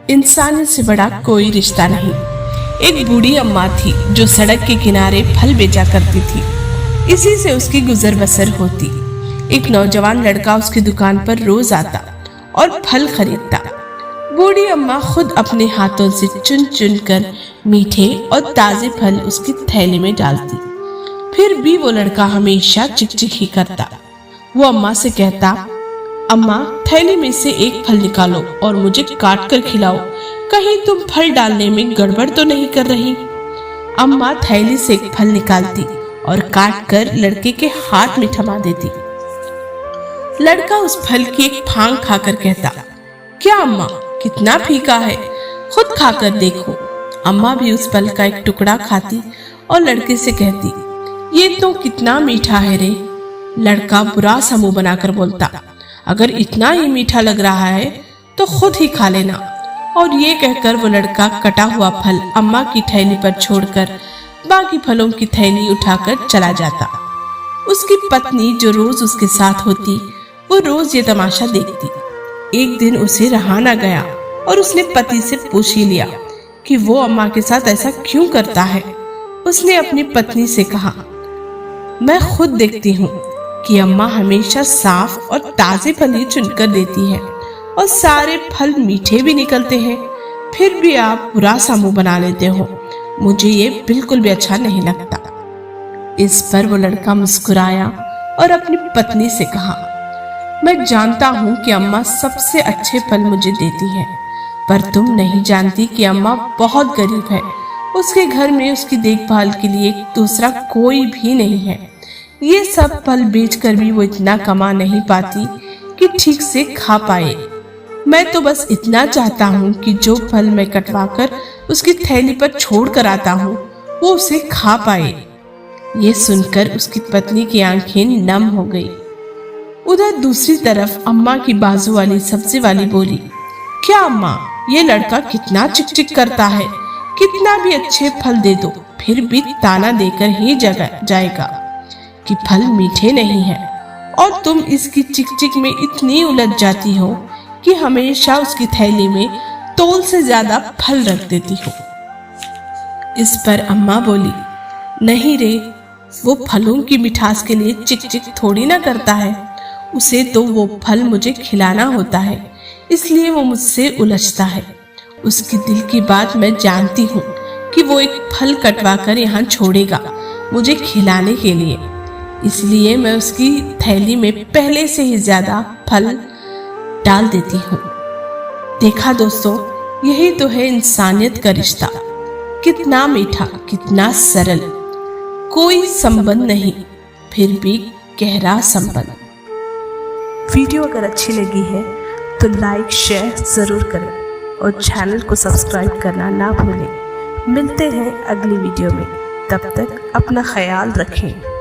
इंसानियत से बड़ा कोई रिश्ता नहीं। एक बूढ़ी अम्मा थी जो सड़क के किनारे फल बेचा करती थी। इसी से उसकी गुजर बसर होती। एक नौजवान लड़का उसकी दुकान पर रोज आता और फल खरीदता। बूढ़ी अम्मा खुद अपने हाथों से चुन चुन कर मीठे और ताजे फल उसकी थैली में डालती। फिर भी वो लड़का हमेशा चिकचिक ही करता। वो अम्मा से कहता, अम्मा थैली में से एक फल निकालो और मुझे काट कर खिलाओ, कहीं तुम फल डालने में गड़बड़ तो नहीं कर रही। अम्मा थैली से एक फल निकालती और काट कर लड़के के हाथ में थमा देती। लड़का उस फल की एक फांक खाकर कहता, क्या अम्मा कितना फीका है, खुद खाकर देखो। अम्मा भी उस फल का एक टुकड़ा खाती और लड़के से कहती, ये तो कितना मीठा है रे। लड़का बुरा सा मुंह बनाकर बोलता, अगर इतना ही मीठा लग रहा है तो खुद ही खा लेना। और ये कहकर वो लड़का कटा हुआ फल अम्मा की थैली पर छोड़कर बाकी फलों की थैली उठाकर चला जाता। उसकी पत्नी जो रोज उसके साथ होती, वो रोज ये तमाशा देखती। एक दिन उसे रहा ना गया और उसने पति से पूछ ही लिया कि वो अम्मा के साथ ऐसा क्यों करता है। उसने अपनी पत्नी से कहा, मैं खुद देखती हूँ कि अम्मा हमेशा साफ और ताजे फल ही चुनकर देती है और सारे फल मीठे भी निकलते हैं, फिर भी आप बुरा सा मुंह बना लेते हो। मुझे ये बिल्कुल भी अच्छा नहीं लगता। इस पर वो लड़का मुस्कुराया और अपनी पत्नी से कहा, मैं जानता हूँ कि अम्मा सबसे अच्छे फल मुझे देती है, पर तुम नहीं जानती कि अम्मा बहुत गरीब है। उसके घर में उसकी देखभाल के लिए दूसरा कोई भी नहीं है। ये सब फल बेचकर भी वो इतना कमा नहीं पाती कि ठीक से खा पाए। मैं तो बस इतना चाहता हूँ कि जो फल मैं कटवाकर उसकी थैली पर छोड़ कर आता हूँ वो उसे खा पाए। ये सुनकर उसकी पत्नी की आंखें नम हो गई। उधर दूसरी तरफ अम्मा की बाजू वाली सब्जी वाली बोली, क्या अम्मा, ये लड़का कितना चिकचिक करता है, कितना भी अच्छे फल दे दो फिर भी ताना देकर ही जाएगा कि फल मीठे नहीं है, और तुम इसकी चिकचिक में इतनी उलझ जाती हो कि हमेशा उसकी थैली में तोल से ज्यादा फल रख देती हो। इस पर अम्मा बोली, नहीं रे, वो फलों की मिठास के लिए चिकचिक थोड़ी ना करता है, उसे तो वो फल मुझे खिलाना होता है, इसलिए वो मुझसे उलझता है। उसकी दिल की बात मैं जानती हूँ कि वो एक फल कटवा कर यहाँ छोड़ेगा मुझे खिलाने के लिए, इसलिए मैं उसकी थैली में पहले से ही ज्यादा फल डाल देती हूँ। देखा दोस्तों, यही तो है इंसानियत का रिश्ता। कितना मीठा, कितना सरल, कोई संबंध नहीं, फिर भी गहरा संबंध। वीडियो अगर अच्छी लगी है तो लाइक शेयर जरूर करें और चैनल को सब्सक्राइब करना ना भूलें। मिलते हैं अगली वीडियो में, तब तक अपना ख्याल रखें।